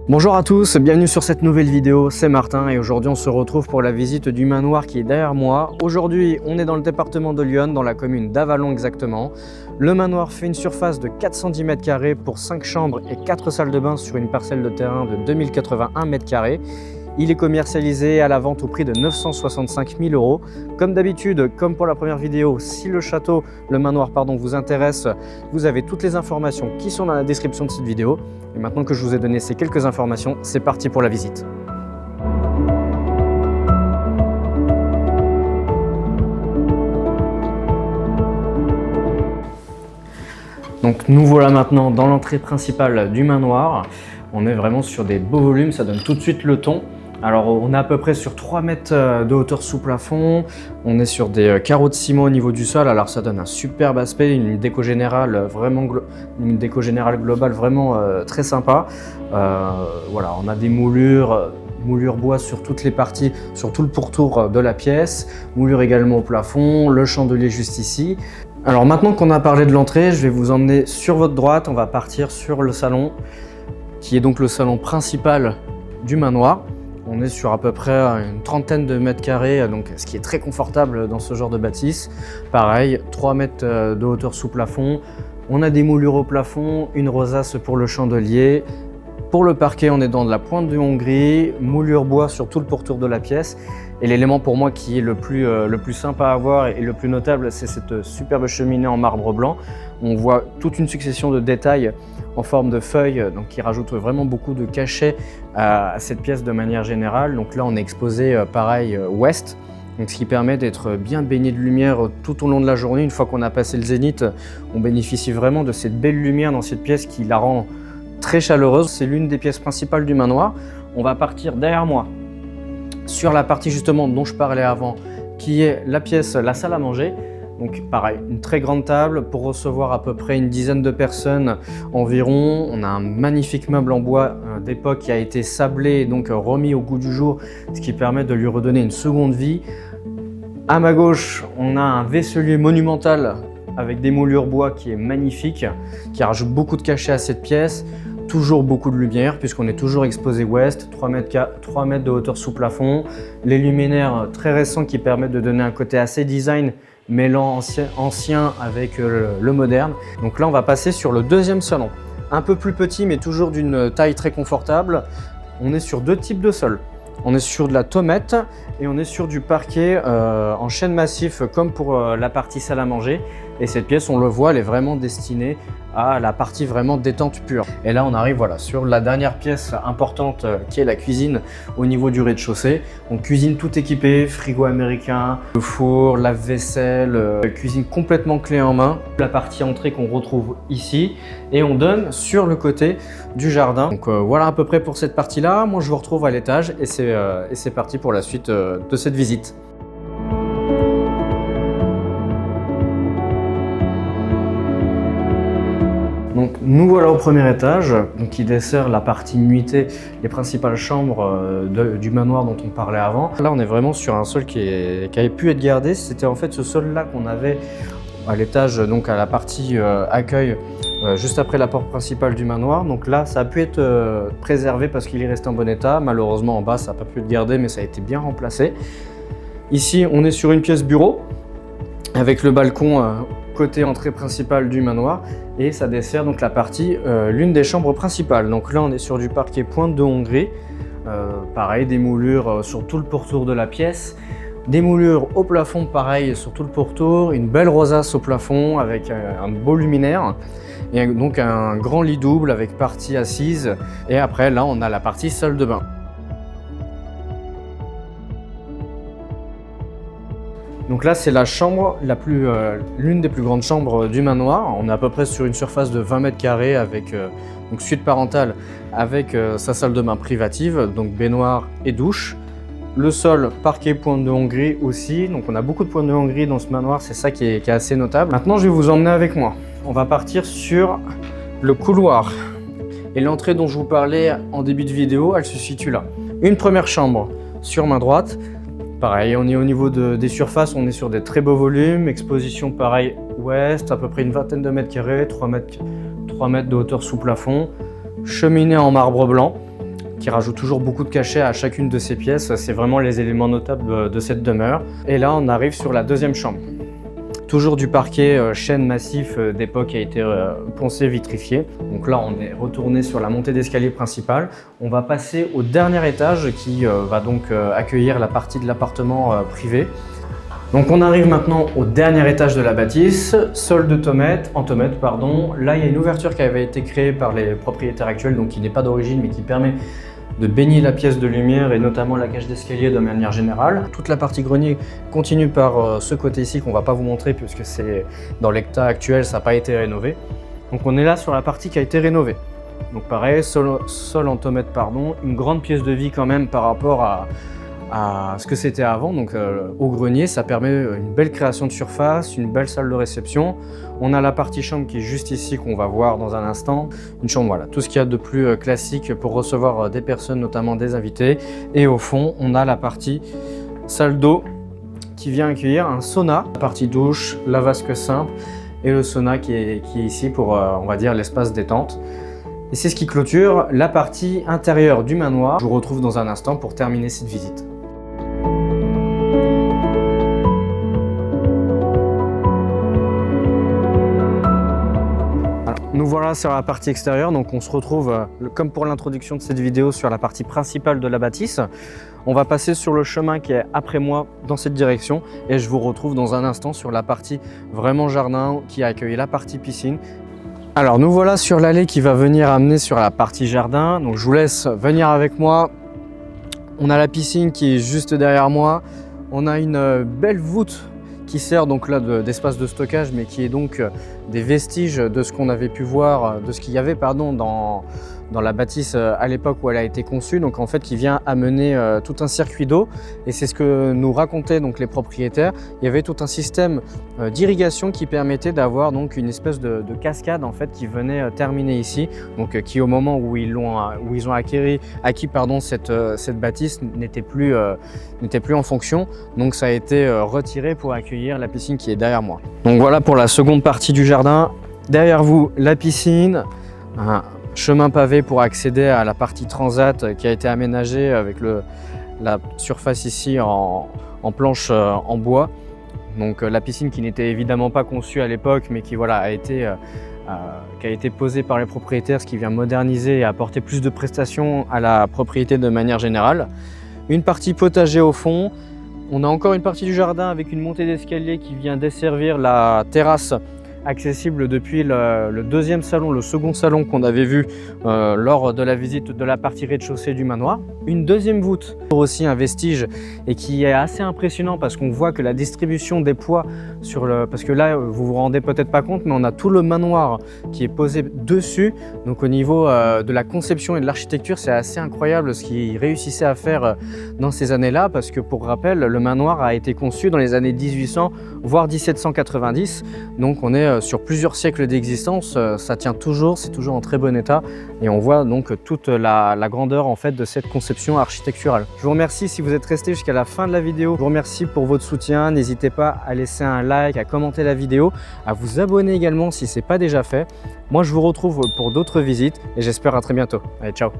Bonjour à tous, bienvenue sur cette nouvelle vidéo, c'est Martin et aujourd'hui on se retrouve pour la visite du manoir qui est derrière moi. Aujourd'hui on est dans le département de l'Yonne, dans la commune d'Avallon exactement. Le manoir fait une surface de 410 m² pour 5 chambres et 4 salles de bain sur une parcelle de terrain de 2081 m². Il est commercialisé à la vente au prix de 965 000 €. Comme d'habitude, comme pour la première vidéo, si le manoir vous intéresse, vous avez toutes les informations qui sont dans la description de cette vidéo. Et maintenant que je vous ai donné ces quelques informations, c'est parti pour la visite. Donc nous voilà maintenant dans l'entrée principale du manoir. On est vraiment sur des beaux volumes, ça donne tout de suite le ton. Alors on est à peu près sur 3 mètres de hauteur sous plafond, on est sur des carreaux de ciment au niveau du sol, alors ça donne un superbe aspect, une déco générale globale vraiment très sympa. Voilà, on a des moulures bois sur toutes les parties, sur tout le pourtour de la pièce, moulure également au plafond, le chandelier juste ici. Alors maintenant qu'on a parlé de l'entrée, je vais vous emmener sur votre droite, on va partir sur le salon, qui est donc le salon principal du manoir. On est sur à peu près une trentaine de mètres carrés, donc ce qui est très confortable dans ce genre de bâtisse. Pareil, 3 mètres de hauteur sous plafond. On a des moulures au plafond, une rosace pour le chandelier. Pour le parquet, on est dans de la pointe de Hongrie, moulure bois sur tout le pourtour de la pièce. Et l'élément pour moi qui est le plus sympa à voir et le plus notable, c'est cette superbe cheminée en marbre blanc. On voit toute une succession de détails en forme de feuilles, donc qui rajoute vraiment beaucoup de cachet à cette pièce de manière générale. Donc là on est exposé pareil ouest, donc ce qui permet d'être bien baigné de lumière tout au long de la journée. Une fois qu'on a passé le zénith, on bénéficie vraiment de cette belle lumière dans cette pièce qui la rend très chaleureuse. C'est l'une des pièces principales du manoir. On va partir derrière moi sur la partie justement dont je parlais avant, qui est la salle à manger. Donc pareil, une très grande table pour recevoir à peu près une dizaine de personnes environ. On a un magnifique meuble en bois d'époque qui a été sablé et donc remis au goût du jour, ce qui permet de lui redonner une seconde vie. À ma gauche, on a un vaisselier monumental avec des moulures bois qui est magnifique, qui rajoute beaucoup de cachet à cette pièce. Toujours beaucoup de lumière puisqu'on est toujours exposé ouest, 3 mètres de hauteur sous plafond. Les luminaires très récents qui permettent de donner un côté assez design, mêlant ancien avec le moderne. Donc là on va passer sur le deuxième salon, un peu plus petit mais toujours d'une taille très confortable. On est sur deux types de sol. On est sur de la tomette et on est sur du parquet en chêne massif comme pour la partie salle à manger. Et cette pièce, on le voit, elle est vraiment destinée à la partie vraiment détente pure. Et là, on arrive voilà, sur la dernière pièce importante qui est la cuisine au niveau du rez-de-chaussée. Donc cuisine tout équipée, frigo américain, le four, lave-vaisselle, cuisine complètement clé en main. La partie entrée qu'on retrouve ici et on donne sur le côté du jardin. Donc voilà à peu près pour cette partie-là. Moi, je vous retrouve à l'étage et c'est parti pour la suite de cette visite. Donc nous voilà au premier étage, donc qui dessert la partie nuitée, les principales chambres du manoir dont on parlait avant. Là on est vraiment sur un sol qui avait pu être gardé. C'était en fait ce sol-là qu'on avait à l'étage, donc à la partie accueil, juste après la porte principale du manoir. Donc là ça a pu être préservé parce qu'il est resté en bon état. Malheureusement en bas ça n'a pas pu être gardé mais ça a été bien remplacé. Ici on est sur une pièce bureau avec le balcon côté entrée principale du manoir et ça dessert donc la partie, l'une des chambres principales. Donc là on est sur du parquet pointe de Hongrie, pareil des moulures sur tout le pourtour de la pièce, des moulures au plafond pareil sur tout le pourtour, une belle rosace au plafond avec un beau luminaire et donc un grand lit double avec partie assise et après là on a la partie salle de bain. Donc là, c'est la chambre l'une des plus grandes chambres du manoir. On est à peu près sur une surface de 20 m² avec donc suite parentale avec sa salle de bain privative, donc baignoire et douche. Le sol, parquet pointe de Hongrie aussi. Donc on a beaucoup de pointes de Hongrie dans ce manoir, c'est ça qui est assez notable. Maintenant, je vais vous emmener avec moi. On va partir sur le couloir. Et l'entrée dont je vous parlais en début de vidéo, elle se situe là. Une première chambre sur ma droite. Pareil, on est au niveau des surfaces, on est sur des très beaux volumes, exposition pareil ouest, à peu près une vingtaine de mètres carrés, 3 mètres de hauteur sous plafond, cheminée en marbre blanc, qui rajoute toujours beaucoup de cachet à chacune de ces pièces. C'est vraiment les éléments notables de cette demeure. Et là, on arrive sur la deuxième chambre. Toujours du parquet chêne massif d'époque qui a été poncé, vitrifié. Donc là, on est retourné sur la montée d'escalier principale. On va passer au dernier étage qui va donc accueillir la partie de l'appartement privé. Donc on arrive maintenant au dernier étage de la bâtisse, sol de en tomate, pardon. Là, il y a une ouverture qui avait été créée par les propriétaires actuels, donc qui n'est pas d'origine, mais qui permet de baigner la pièce de lumière et notamment la cage d'escalier de manière générale. Toute la partie grenier continue par ce côté ici qu'on ne va pas vous montrer puisque c'est dans l'état actuel, ça n'a pas été rénové. Donc on est là sur la partie qui a été rénovée. Donc pareil, sol en tomate, pardon, une grande pièce de vie quand même par rapport à ce que c'était avant. Donc au grenier, ça permet une belle création de surface, une belle salle de réception. On a la partie chambre qui est juste ici qu'on va voir dans un instant. Une chambre, voilà, tout ce qu'il y a de plus classique pour recevoir des personnes, notamment des invités. Et au fond, on a la partie salle d'eau qui vient accueillir un sauna. La partie douche, la vasque simple et le sauna qui est ici pour, on va dire, l'espace détente. Et c'est ce qui clôture la partie intérieure du manoir. Je vous retrouve dans un instant pour terminer cette visite. Nous voilà sur la partie extérieure, donc on se retrouve, comme pour l'introduction de cette vidéo, sur la partie principale de la bâtisse. On va passer sur le chemin qui est après moi dans cette direction et je vous retrouve dans un instant sur la partie vraiment jardin qui accueille la partie piscine. Alors nous voilà sur l'allée qui va venir amener sur la partie jardin, donc je vous laisse venir avec moi. On a la piscine qui est juste derrière moi, on a une belle voûte qui sert donc là d'espace de stockage, mais qui est donc des vestiges de ce qu'on avait pu voir, de ce qu'il y avait pardon, dans la bâtisse à l'époque où elle a été conçue, donc en fait qui vient amener tout un circuit d'eau, et c'est ce que nous racontaient donc les propriétaires. Il y avait tout un système d'irrigation qui permettait d'avoir donc une espèce de cascade en fait qui venait terminer ici, donc qui au moment où ils ont acquis cette bâtisse n'était plus en fonction, donc ça a été retiré pour accueillir la piscine qui est derrière moi. Donc voilà pour la seconde partie du jardin. Derrière vous, la piscine, un chemin pavé pour accéder à la partie transat qui a été aménagée avec la surface ici en planche en bois. Donc la piscine qui n'était évidemment pas conçue à l'époque, mais qui voilà, qui a été posée par les propriétaires, ce qui vient moderniser et apporter plus de prestations à la propriété de manière générale. Une partie potager au fond. On a encore une partie du jardin avec une montée d'escalier qui vient desservir la terrasse accessible depuis le deuxième salon, le second salon qu'on avait vu lors de la visite de la partie rez-de-chaussée du manoir. Une deuxième voûte, aussi un vestige et qui est assez impressionnant parce qu'on voit que la distribution des poids parce que là vous vous rendez peut-être pas compte, mais on a tout le manoir qui est posé dessus. Donc au niveau de la conception et de l'architecture, c'est assez incroyable ce qu'ils réussissaient à faire dans ces années-là, parce que pour rappel, le manoir a été conçu dans les années 1800 voire 1790, donc on est sur plusieurs siècles d'existence, ça tient toujours, c'est toujours en très bon état et on voit donc toute la grandeur en fait de cette conception architecturale. Je vous remercie si vous êtes resté jusqu'à la fin de la vidéo, je vous remercie pour votre soutien, n'hésitez pas à laisser un like, à commenter la vidéo, à vous abonner également si ce n'est pas déjà fait. Moi je vous retrouve pour d'autres visites et j'espère à très bientôt. Allez, ciao!